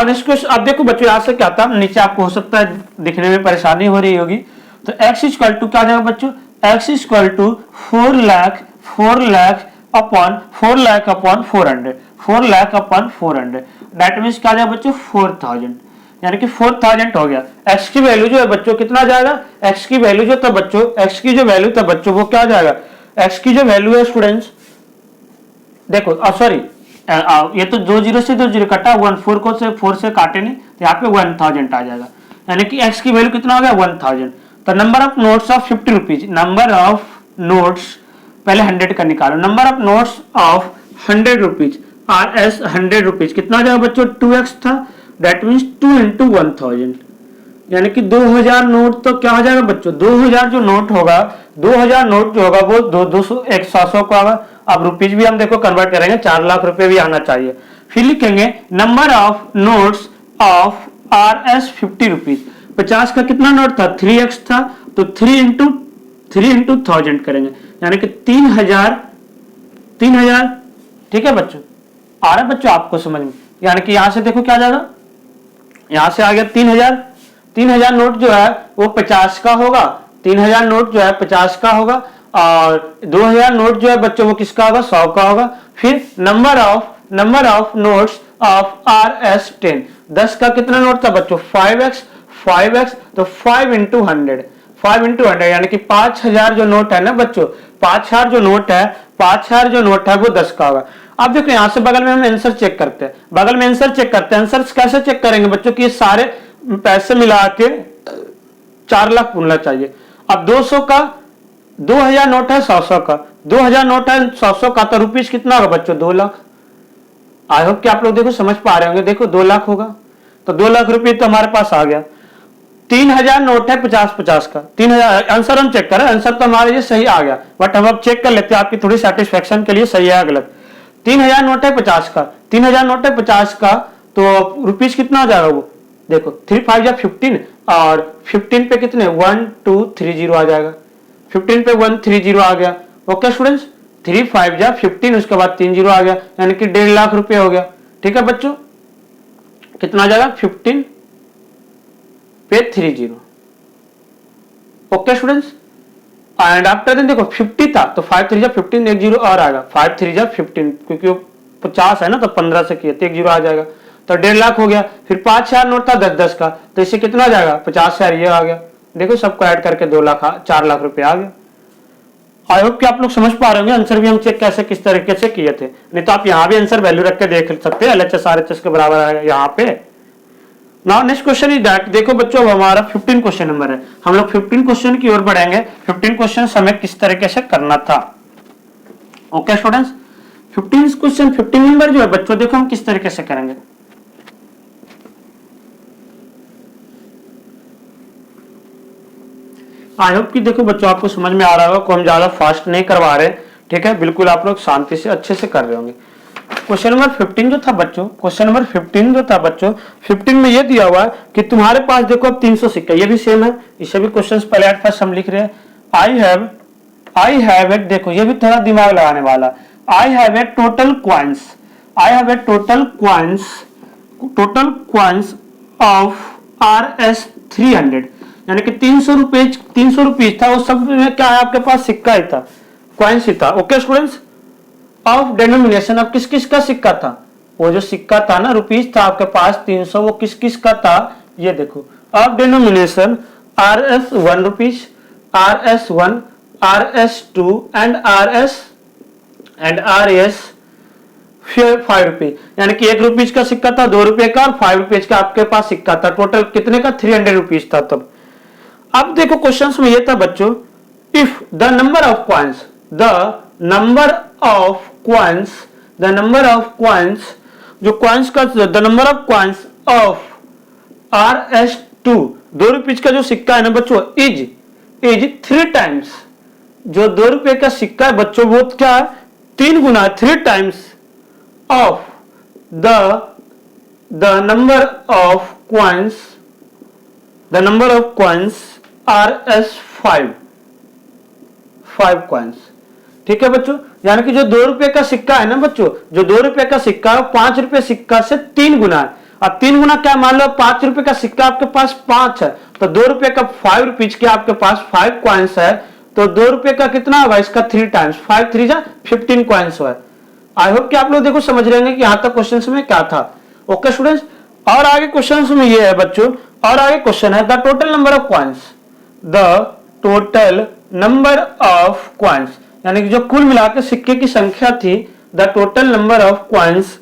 next question. अब देखो बच्चों यहां से क्या था, नीचे आपको हो सकता है दिखने में परेशानी हो रही होगी। तो x इक्वल टू क्या जाएगा बच्चों, x equal to 4 lakh upon 400 that means क्या जाएगा बच्चों 4000, यानी कि 4000 हो गया। x की वैल्यू जो है बच्चों कितना जाएगा, x की वैल्यू जो था बच्चों, x की जो वैल्यू था बच्चों वो क्या जाएगा, x की जो वैल्यू है स्टूडेंट्स देखो, सॉरी ये तो 20 से 20 कटा, 14 को से 4 से काटे नहीं, तो यहाँ पे 1000 आ जाएगा, यानी कि x की वैल्यू कितना हो गया 1000। तो number of notes of 50 rupees, number of notes पहले 100 का निकालो, number of notes of 100 rupees are S 100 rupees कितना हो जाएगा बच्चों 2x था, दैट मीन्स 2 इंटू 1000, यानी कि 2000 नोट तो क्या हो जाएगा बच्चों 2000 जो नोट होगा, 2000 नोट जो होगा वो 200 100 का होगा। अब रुपीज भी हम देखो कन्वर्ट करेंगे, 4 लाख रुपए भी आना चाहिए। फिर लिखेंगे number of notes of are S 50 rupees, 50 का कितना नोट था 3x था, तो 3 इंटू 1000 करेंगे, यानी कि 3000। ठीक है बच्चों, आ रहा है बच्चों आपको समझ में, यानी कि यहां से देखो क्या जाएगा, यहां से आ गया 3000 नोट जो है वो 50 का होगा, 3000 नोट जो है 50 का होगा, और 2000 नोट जो है बच्चों वो किसका होगा 100 का होगा। फिर number of notes of R S 10, 10 का कितना नोट था बच्चों 5x, तो 5 इंटू 100 यानी कि 5000 जो नोट है ना बच्चों, 5000 जो नोट है वो 10 का होगा। अब देखो यहां से बगल में हम आंसर चेक करते हैं, आंसर कैसे चेक करेंगे बच्चों कि ये सारे पैसे मिला के 4 लाख बोलना चाहिए। अब 200 का 2000 नोट है 100 का, 2000 नोट है 100 का, तो रुपीज कितना होगा बच्चों 2 लाख। आई होप कि आप लोग देखो समझ पा रहे होंगे, देखो 2 लाख होगा तो 2 लाख रुपये तो हमारे पास आ गया। 3000 नोट है 50 का, 3000 आंसर हम चेक करें, आंसर तो हमारे लिए सही आ गया, बट हम अब चेक कर लेते हैं आपकी थोड़ी सेटिस्फेक्शन के लिए सही है गलत। 3000 नोट है 50 का, 3000 नोट है 50 का, तो रुपीज कितना हो जाएगा वो देखो 3 5 या 15, और 15 पे कितने 1230 आ जाएगा, 15 पे 130 आ गया। ओके स्टूडेंट्स, 3 5 जा 15, उसके बाद 3 जीरो आ गया, यानी कि 1.5 लाख रुपए हो गया। ठीक है बच्चों, कितना आ जाएगा 15 पे 30। Okay students, and after then देखो 50 था तो 5 3 जा 15, एक जीरो और आएगा, 5 3 जा 15, क्योंकि वो 50 है ना तो 15 से किया तो एक जीरो आ जाएगा, तो 1.5 लाख हो गया। फिर 5,000 नोट था 10-10 का, तो इससे कितना आ जाएगा 50,000, ये आ गया। देखो सबको ऐड करके 2 लाख 4 लाख रुपए आ गया। आई होप कि आप लोग समझ पा रहे होंगे। आंसर भी हम चेक कैसे किस तरीके से किए थे, नहीं तो आप यहाँ भी आंसर वैल्यू रख के देख सकते हैं, LHS RHS के बराबर आएगा यहाँ पे। Now next question is that, देखो बच्चों अब हमारा 15 क्वेश्चन नंबर है, हम लोग 15 क्वेश्चन की ओर बढ़ेंगे। 15 क्वेश्चन हमें किस तरीके से करना था। ओके स्टूडेंट्स, 15 क्वेश्चन 15 नंबर जो है बच्चों, देखो हम किस तरीके से करेंगे। आई होप कि देखो बच्चों आपको समझ में आ रहा होगा को हम ज्यादा फास्ट नहीं करवा रहे। ठीक है, बिल्कुल आप लोग शांति से अच्छे से कर रहे होंगे। क्वेश्चन नंबर 15 जो था बच्चों, क्वेश्चन नंबर 15 जो था बच्चों, 15 में ये दिया हुआ है कि तुम्हारे पास देखो अब 300 सिक्का, ये भी सेम है, इसे भी क्वेश्चन पहले एट फर्स्ट हम लिख रहे हैं। आई हैव इट, देखो ये भी थोड़ा दिमाग लगाने वाला। I have a total coins, I have a total coins ऑफ RS 300, यानी कि 300 रुपीज था, वो सब में क्या है आपके पास सिक्का ही था, क्वाइंस ही था। ओके स्टूडेंट्स, ऑफ डेनोमिनेशन, अब किस किस का सिक्का था, वो जो सिक्का था ना रुपीज था आपके पास 300, वो किस किस का था, ये देखो of denomination RS 1 rupees, RS 1, RS 2 and RS 5 rupees, यानी कि 1 रुपीज का सिक्का था, 2 रुपए का और 5 रुपीज का आपके पास सिक्का था। टोटल कितने का 300 रुपीज था तब। अब देखो क्वेश्चन में ये था बच्चों, if the number of coins, जो क्वाइंस का द नंबर ऑफ क्वाइंस ऑफ RS 2, 2 रुपीज का जो सिक्का है ना बच्चों, इज 3 टाइम्स, जो 2 रुपए का सिक्का है बच्चों वो क्या है 3 गुना, 3 times of the number of coins RS 5 coins. ठीक है बच्चों, यानी कि जो 2 रुपए का सिक्का है ना बच्चों, जो 2 रुपए का सिक्का है 5 रुपए सिक्का से 3 गुना है। अब 3 गुना क्या, मान लो 5 रुपए का सिक्का आपके पास 5 है, तो 2 रुपए का 5 रुपीज के आपके पास 5 क्वाइंस है, तो 2 रुपए का कितना होगा इसका 3 टाइम्स, 5 3 जा 15 क्वाइंस है। आई होप कि आप लोग देखो समझ रहे हैं कि यहां तक क्वेश्चन में क्या था। ओके स्टूडेंट्स, और आगे क्वेश्चन में ये है बच्चों, और आगे क्वेश्चन है the total number of coins, the total number of coins, यानी कि जो कुल मिलाकर सिक्के की संख्या थी, the total number of coins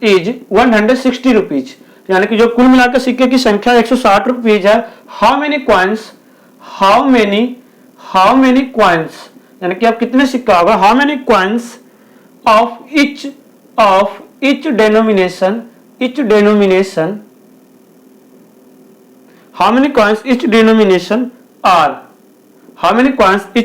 is 160 rupees, यानी कि जो कुल मिलाकर सिक्के की संख्या 160 रुपीज है। हाउ मेनी क्वाइंस, यानी कि अब कितने सिक्का होगा, how many coins of each denomination, how many coins each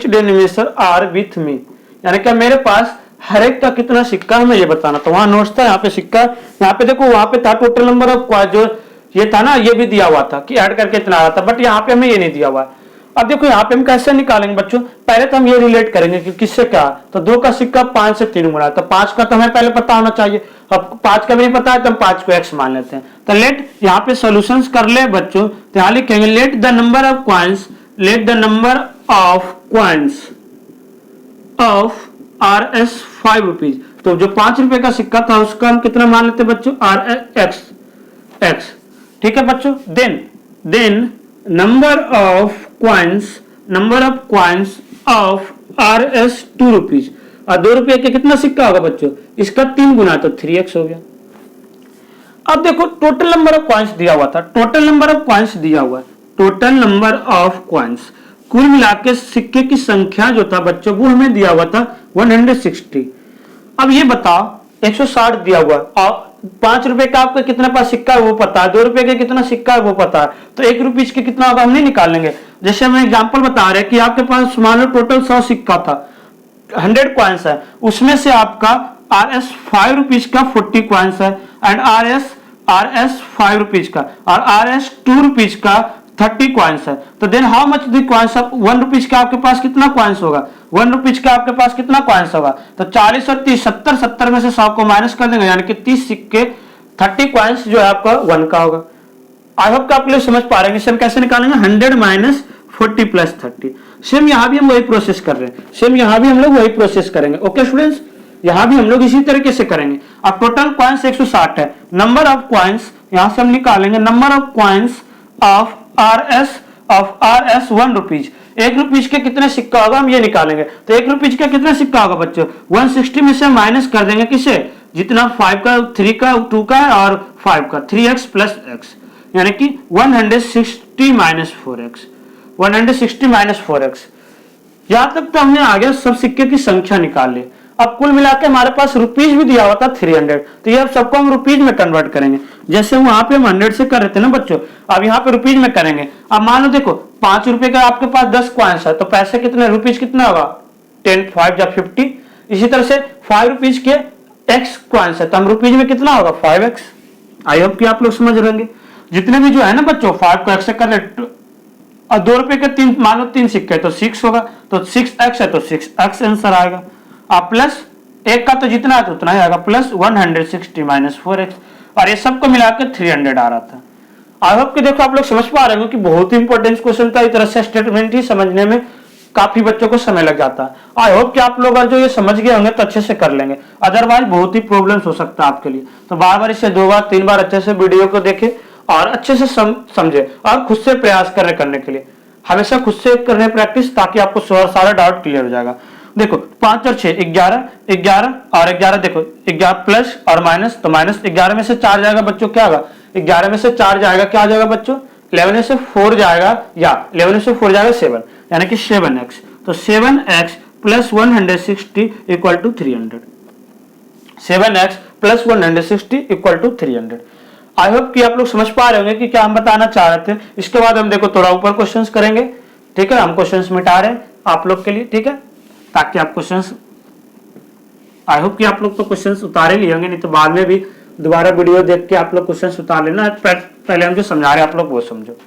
denomination are with me, यानी कि मेरे पास हर एक का कितना सिक्का है मैं ये बताना था। वहां नोट्स था, यहाँ पे सिक्का, यहाँ पे देखो वहां पे था टोटल नंबर ऑफ क्वाइंस, जो ये था ना ये भी दिया हुआ था कि ऐड करके इतना आ रहा था, बट यहाँ पे हमें ये नहीं दिया हुआ। अब देखो यहाँ पे हम कैसे निकालेंगे बच्चों, पहले तो हम ये रिलेट करेंगे कि किससे क्या, तो 2 का सिक्का 5 से 3 गुना, तो 5 का तो हमें पहले पता होना चाहिए। अब 5 का भी नहीं पता है तो हम 5 को x मान लेते हैं। तो लेट यहाँ पे सॉल्यूशंस कर ले बच्चों, तो यहाँ लिखेंगे late the number of RS 5 rupees, तो जो 5 रुपए का सिक्का था उसका हम कितना मान लेते बच्चों, RX। ठीक है बच्चों, देन नंबर ऑफ क्वाइंस ऑफ RS 2 रुपीज, और 2 रुपए का कितना सिक्का होगा बच्चों, इसका 3 गुना, तो 3x हो गया। अब देखो टोटल नंबर ऑफ क्वाइंस दिया हुआ था, टोटल नंबर ऑफ क्वाइंस कुल मिलाकर सिक्के की संख्या जो था बच्चों वो हमें दिया हुआ था 160। अब ये बताओ 160 दिया हुआ और 5 रुपए का आपका कितना पास सिक्का है वो पता है, 2 रुपए का कितना सिक्का है वो पता है, तो 1 रुपीज के कितना होगा हम नहीं निकाल लेंगे। जैसे हम एग्जांपल बता रहे हैं कि आपके पास मान लो टोटल 100 सिक्का था, 100 क्वाइंस है, उसमें से आपका RS 5 रुपीज का 40 क्वाइंस है, एंड RS 5 रुपीज का और RS 2 रुपीज का 30 कॉइन्स है, तो then how much the coins of 1 rupees का आपके पास कितना कॉइन्स होगा, 1 रुपीज का आपके पास कितना कॉइन्स होगा, तो 40 और 30 70, 70 में से 100 को माइनस कर देंगे, यानी कि 30 सिक्के 30 कॉइन्स जो है आपका 1 का होगा। आई होप कि आप लोग समझ पा रहे हैं। हम कैसे निकालेंगे, 100 माइनस 40 प्लस 30। सेम यहां भी हम वही प्रोसेस कर रहे हैं, सेम यहां भी हम लोग वही प्रोसेस करेंगे। ओके स्टूडेंट्स, यहां भी हम लोग इसी तरीके से करेंगे। अब टोटल कॉइन्स 160 है, नंबर ऑफ कॉइन्स यहां से हम निकालेंगे, number of coins of R S 1 rupees. 1 rupees के कितने सिक्का होगा हम ये निकालेंगे, तो 1 रुपीज का कितना सिक्का होगा बच्चों, 160 में से माइनस कर देंगे किसे, जितना 5 का 3 का 2 का और 5 का 3x प्लस x, यानी कि 160 माइनस 4x, 160 माइनस 4x। यहां तक तो हमने आगे सब सिक्के की संख्या निकाल ली। अब कुल मिला के हमारे पास रुपीज भी दिया हुआ था 300, तो ये अब सबको हम रुपीज में कन्वर्ट करेंगे, जैसे वहां पे हम 100 से कर रहे थे ना बच्चों, अब यहाँ पे रुपीज में करेंगे। अब मान लो देखो 5 रुपए का आपके पास 10 कॉइन्स है, तो पैसे कितने, रुपीज कितना होगा 10, 5 या 50। इसी तरह से 5 रुपीज के x कॉइन्स है, तो हम रुपीज में कितना होगा 5x। आई होप कि आप लोग समझ रहे होंगे। जितने भी जो है ना बच्चों 5 को x से कर ले, और 2 रुपए के 3 मान लो 3 सिक्के तो 6 होगा, तो 6x है तो 6x आंसर आएगा। आप प्लस 1 का तो जितना है तो उतना ही आएगा, प्लस 160 माइनस 4x, और ये सबको मिलाकर 300 आ रहा था। आई होप कि देखो आप लोग समझ पा रहे हो कि बहुत ही इंपॉर्टेंट क्वेश्चन था। इस तरह से स्टेटमेंट ही समझने में काफी बच्चों को समय लग जाता है। आई होप कि आप लोग जो ये समझ गए होंगे तो अच्छे से कर लेंगे, अदरवाइज बहुत ही प्रॉब्लम्स हो सकता है आपके लिए। तो बार बार इसे 2 बार 3 बार अच्छे से वीडियो को देखें और अच्छे से समझे और खुद से प्रयास करने के लिए हमेशा खुद से करने प्रैक्टिस, ताकि आपको सारा डाउट क्लियर हो जाएगा। देखो 5 और 6 11, 11 और 11, देखो 11 प्लस और माइनस, तो माइनस 11 में से 4 जाएगा बच्चों, क्या होगा 11 में से 4 जाएगा, क्या आ जाएगा बच्चों 11 में से 4 जाएगा, या 11 में से 4 जाएगा 7, यानी कि 7x, तो 7x plus 160 equal to 300, 7x plus 160 equal to 300। I hope कि आप लोग समझ पा रहे होंगे कि क्या हम बताना चाह रहे थे। इसके बाद हम देखो थोड़ा ऊपर क्वेश्चंस करेंगे, ठीक है, हम क्वेश्चंस मिटा रहे हैं आप लोग के लिए, ठीक है, ताकि आप क्वेश्चंस, आई होप कि आप लोग तो क्वेश्चंस उतारे लिए होंगे, नहीं तो बाद में भी दोबारा वीडियो देख के आप लोग क्वेश्चंस उतार लेना। पहले हम जो समझा रहे हैं आप लोग वो समझो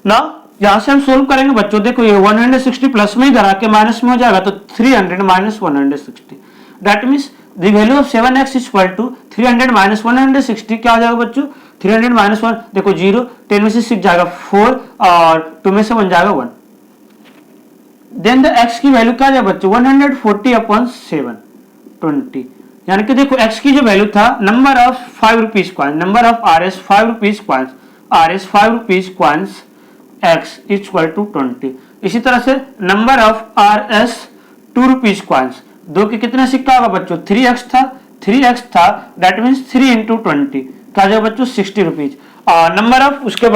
ना। यहां से हम सोल्व करेंगे बच्चों, देखो ये 160 प्लस में ही धरा के माइनस में हो जाएगा, तो 300 minus 160, that means the value of 7x equal to 300 minus 160, क्या हो जाएगा बच्चों 300 माइनस 1, देखो 0, 10 में से 6 जाएगा 4 और 2 में से 1 जाएगा 1। देन द x की वैल्यू क्या जाएगा बच्चों 140 अपॉन 720, यानी कि देखो x की जो वैल्यू था, number of 5 rupees coins, number of RS 5 rupees coins, RS 5 rupees coins x equal to 20। इसी तरह से number of RS 2 rupees coins, 2 के कितने सिक्का होगा बच्चों 3x था, दैट मीन्स 3 इंटू 20, क्या जाएगा बच्चों 60 रुपीज। और नंबर ऑफ उसके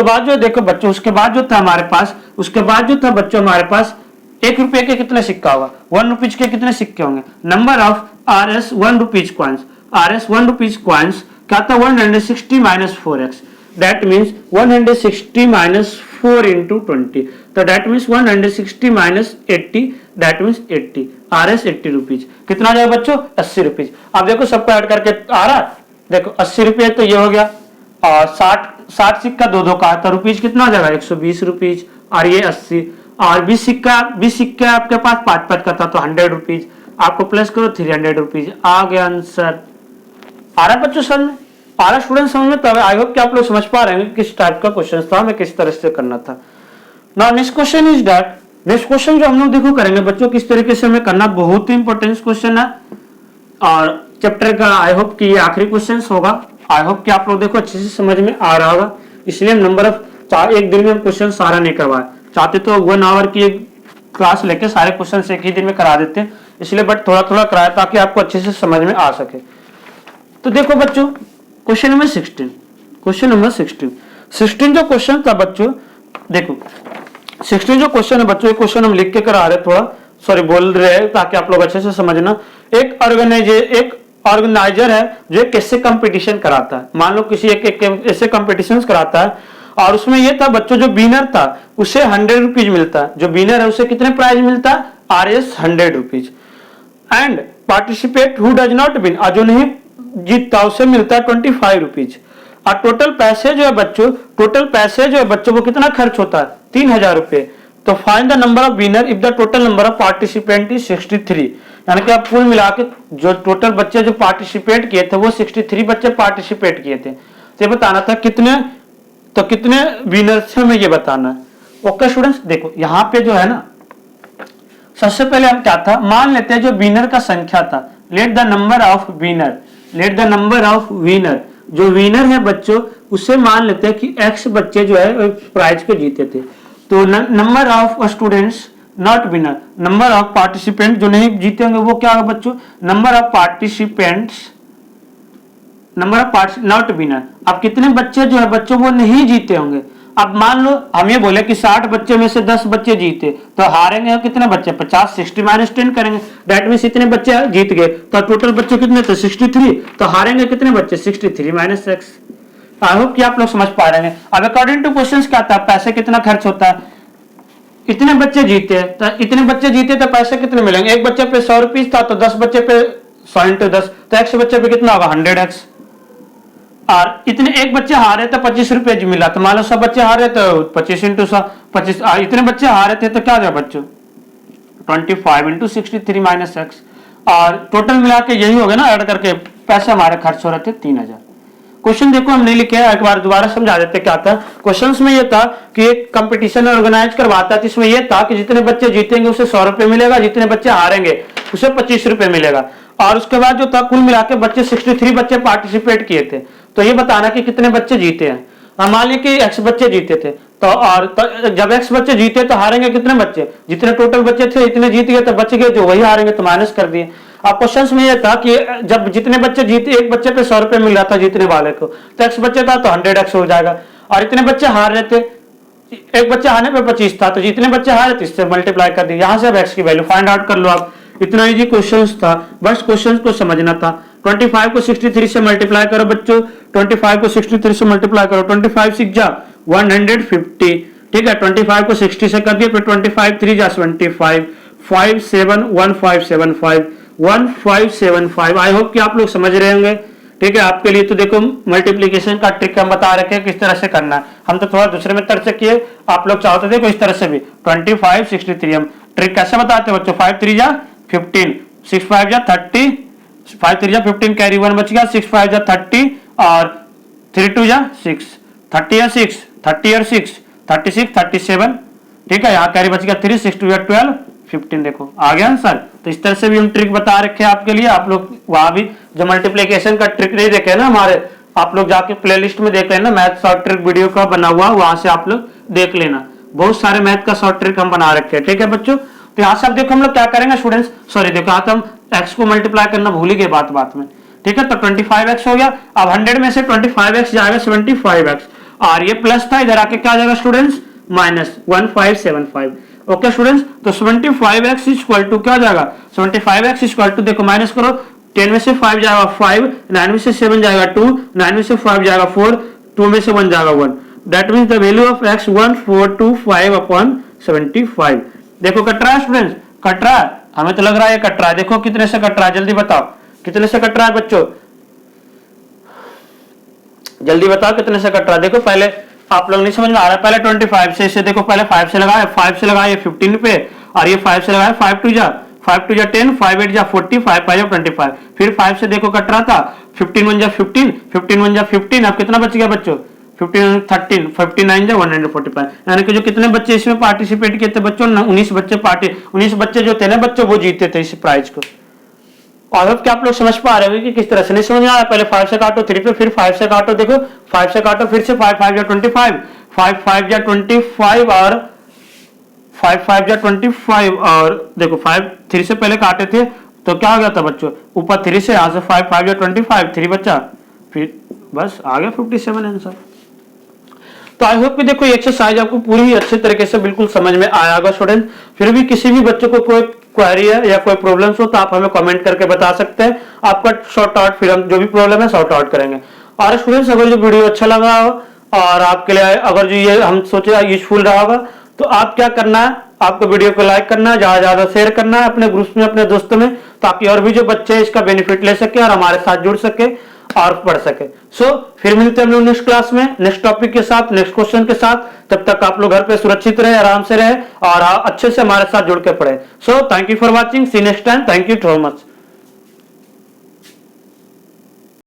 बाद जो देखो बच्चों, उसके बाद जो था हमारे पास, उसके बाद जो था बच्चों हमारे पास 1 रुपए के कितने सिक्का होगा, 1 रुपीज के कितने सिक्के होंगे, number of RS 1 rupees coins, RS 1 rupees coins क्या था 160 minus 4x, that means 160 minus 4 into 20, तो that means 160 minus 80, that means 80, RS 80 rupees, कितना आ जाएगा बच्चों 80 रुपीज। अब देखो सबको ऐड करके आ रहा, देखो 80 रुपये तो ये हो गया, और 60 सिक्का 2 का, तो रुपीज कितना हो जाएगा 120 रुपीज, और ये 80, और 20 सिक्का आपके पास 5 का था तो 100 रुपीज, आपको प्लस करो 300 रुपीज, आ गया आंसर। आ रहा बच्चों समझ में, आ रहा स्टूडेंट समझ में, तब आई होप कि आप लोग समझ पा रहे हैं किस टाइप का क्वेश्चन था, हमें किस तरह से करना था। Now next question is that, next question जो हम लोग देखो करेंगे बच्चों किस तरीके से हमें करना, बहुत ही इंपॉर्टेंट क्वेश्चन है और चैप्टर का आई होप कि ये आखिरी क्वेश्चन होगा। आई होप कि आप लोग देखो अच्छे से समझ में आ रहा होगा, इसलिए हम नंबर ऑफ एक दिन में हम क्वेश्चन सारा नहीं करवाए, चाहते तो 1 आवर की एक क्लास लेके सारे क्वेश्चन एक ही दिन में करा देते हैं, इसलिए बट थोड़ा थोड़ा कराया ताकि आपको अच्छे से समझ में आ सके। तो देखो बच्चों क्वेश्चन नंबर 16 जो क्वेश्चन था बच्चों, देखो 16 जो क्वेश्चन है बच्चों, ये क्वेश्चन हम लिख के करा रहे, थोड़ा सॉरी बोल रहे हैं ताकि आप लोग अच्छे से समझना। एक ऑर्गेनाइजर है जो एक ऐसे कंपटीशन कराता है, मान लो किसी एक ऐसे कंपटीशन कराता है, और उसमें ये था बच्चों जो विनर था उसे 100 रुपीज मिलता है, जो विनर है उसे कितने प्राइज मिलता है RS 100 rupees, and participate who does not win, जो नहीं जीतता उसे मिलता है 25 रुपीज। और टोटल पैसे जो है बच्चों वो कितना खर्च होता है 3000 रुपए। तो find the number of winner if the total number of participant is 63। यानी कि आप कुल मिला के जो टोटल बच्चे जो पार्टिसिपेट किए थे वो 63 बच्चे पार्टिसिपेट किए थे। तो ये बताना था कितने विनर्स हमें ये बताना है। ओके स्टूडेंट्स, देखो यहाँ पे जो है ना, सबसे पहले हम क्या था, मान लेते हैं जो विनर का संख्या था, late the number of winner, जो विनर है बच्चों उसे मान लेते हैं कि x बच्चे जो है प्राइज को जीते थे। तो number of students not winner, number of participant जो नहीं जीते होंगे वो क्या होगा बच्चों, number of participants not winner. अब कितने बच्चे जो है बच्चों वो नहीं जीते होंगे। अब मान लो हम ये बोले कि 60 बच्चे में से 10 बच्चे जीते, तो हारेंगे कितने बच्चे, 50, 60 माइनस 10 करेंगे, दैट मींस इतने बच्चे जीत गए, तो टोटल बच्चे कितने थे 63, तो हारेंगे कितने बच्चे 63 माइनस x। आई होप कि आप लोग समझ पा रहे हैं। अब अकॉर्डिंग टू क्वेश्चंस क्या था, पैसे कितना खर्च होता है, इतने बच्चे जीते, तो इतने बच्चे जीते तो पैसे कितने मिलेंगे, एक बच्चे पे 100 रुपीज था, तो 10 बच्चे पे 100 into 10, तो x बच्चे पे कितना होगा 100x। और इतने एक बच्चे हारे तो 25 रुपए मिला, तो मान लो 100 बच्चे हारे तो 25 into 100, 25, इतने बच्चे हारे थे तो क्या हो जाए बच्चों 25 into 63 माइनस x। और टोटल मिला के यही हो गया ना, ऐड करके पैसे हमारे खर्च हो रहे थे 3000। क्वेश्चन देखो हम नहीं लिखे, एक बार दोबारा समझा देते क्या था। क्वेश्चंस में ये था कि एक कंपटीशन ऑर्गेनाइज करवाता था, इसमें ये था कि जितने बच्चे जीतेंगे उसे 100 रुपए मिलेगा, जितने बच्चे हारेंगे उसे 25 रुपए मिलेगा। और उसके बाद जो था कुल मिला के बच्चे 63 बच्चे पार्टिसिपेट किए थे, तो ये बताना कि कितने बच्चे जीते हैं। मान लीजिए कि x बच्चे जीते थे, तो जब x बच्चे जीते तो हारेंगे कितने बच्चे, जितने टोटल बच्चे थे इतने जीत गए, तो बच गए जो वही हारेंगे, तो माइनस कर दिए। अब क्वेश्चन में यह था कि जब जितने बच्चे जीते, एक बच्चे पे 100 रुपए मिल रहा था जीतने वाले को, तो x बच्चे था तो 100x हो जाएगा। और इतने बच्चे हार रहे थे, एक बच्चे हारने पे 25 था, तो जितने बच्चे हारे थे इससे मल्टीप्लाई कर दिए, यहां से अब x की वैल्यू फाइंड आउट कर लो आप। इतना इजी क्वेश्चन था, बस क्वेश्चन को समझना था। 25 को 63 से मल्टीप्लाई करो बच्चों, 25 को 63 से मल्टीप्लाई करो, 25 6 जा 150, ठीक है। 25 को 60 से कर दिया, फिर 25 3 जा 25, 5 7 1575 1575। आई होप कि आप लोग समझ रहे होंगे, ठीक है। आपके लिए तो देखो मल्टीप्लीकेशन का ट्रिक हम बता रखे हैं किस तरह से करना है, हम तो थोड़ा दूसरे मेथड से किए, आप लोग चाहो तो देखो इस तरह से भी 25 63 हम ट्रिक कैसे बताते हैं बच्चों, 5 3 जा 15, 6 5 जा 30, 5 3 जा 15 कैरी 1 बच गया, 6 5 जा 30 और 3 2 जा 6, 30 और 6 30 और 6 36 37, ठीक है। यहाँ कैरी बच गया 3, 6 2 जा 12 15, देखो आ गया आंसर। तो इस तरह से भी हम ट्रिक बता रखे हैं आपके लिए। आप लोग वहां भी जो मल्टीप्लिकेशन का ट्रिक नहीं देखे ना हमारे, आप लोग जाके प्लेलिस्ट में देख लेना, मैथ शॉर्ट ट्रिक वीडियो का बना हुआ, वहां से आप लोग देख लेना, बहुत सारे मैथ का शॉर्ट ट्रिक हम बना रखे हैं, ठीक है बच्चों। तो यहाँ से अब देखो हम लोग क्या करेंगे स्टूडेंट्स, सॉरी देखो यहाँ तो हम x को मल्टीप्लाई करना भूल ही गए बात में, ठीक है। तो 25x हो गया, अब 100 में से 25x जाएगा 75x, और ये प्लस था, इधर आके क्या जाएगा स्टूडेंट्स माइनस 1575। ओके स्टूडेंट्स, तो 75x इक्वल टू क्या जाएगा, 75x इक्वल टू देखो माइनस करो, 10 में से 5 जाएगा 5, 9 में से 7 जाएगा 2, 9 में से 5 जाएगा 4, 2 में से 1 जाएगा 1, that means the value of x 1425 upon 75। देखो कट रहा है स्टूडेंट्स, कट रहा है, हमें तो लग रहा है कट रहा है। देखो कितने से कट रहा है, जल्दी बताओ कितने से कट रहा है बच्चों, जल्दी बताओ कितने से कट रहा है। देखो पहले आप लोग नहीं समझ में आ रहा है, पहले 25 से इसे देखो, पहले 5 से लगाए, 5 से लगाए 15 पे, और ये 5 से लगाए 5 2 जा 10, 5 8 जा 40, 5 5 जा 25, फिर 5 से देखो कट रहा था, 15 1 जा 15, 15 1 जा 15, अब कितना बच गया बच्चों 15 13, 59 जा 145, यानी कि जो कितने बच्चे इसमें पार्टिसिपेट किए थे बच्चों, 19 बच्चे जो थे ना बच्चों वो जीते थे इस प्राइज को। और अब क्या आप लोग समझ पा रहे हो कि किस तरह से, नहीं समझ में आ रहा, पहले 5 से काटो 3 पे, फिर 5 से काटो, देखो 5 से काटो फिर से, 5 5 जा 25, 5 5 जा 25 और 5 5 जा 25, और देखो 5 3 से पहले काटे थे तो क्या हो गया था बच्चों, ऊपर 3 से, यहाँ से 5 5 जा 25, 3 बचा, फिर बस आ गया 57 आंसर। तो आई होप कि देखो ये एक्सरसाइज आपको पूरी अच्छे तरीके से बिल्कुल समझ में आया होगा स्टूडेंट। फिर भी किसी भी बच्चे को कोई क्वेरी है या कोई प्रॉब्लम्स हो तो आप हमें कमेंट करके बता सकते हैं, आपका शॉर्ट आउट, फिर हम जो भी प्रॉब्लम है शॉर्ट आउट करेंगे। और स्टूडेंट्स अगर जो वीडियो अच्छा लगा हो और आपके लिए अगर जो ये हम सोचे यूजफुल रहा होगा, तो आप क्या करना है, आपको वीडियो को लाइक करना है, ज्यादा शेयर करना है अपने ग्रुप्स में, अपने दोस्तों में, ताकि और भी जो बच्चे इसका बेनिफिट ले सके और हमारे साथ जुड़ सके और पढ़ सके। फिर मिलते हैं हम लोग नेक्स्ट क्लास में नेक्स्ट टॉपिक के साथ, नेक्स्ट क्वेश्चन के साथ। तब तक आप लोग घर पे सुरक्षित रहे, आराम से रहे और अच्छे से हमारे साथ जुड़ के पढ़े। Thank you for watching, see next time, thank you so much.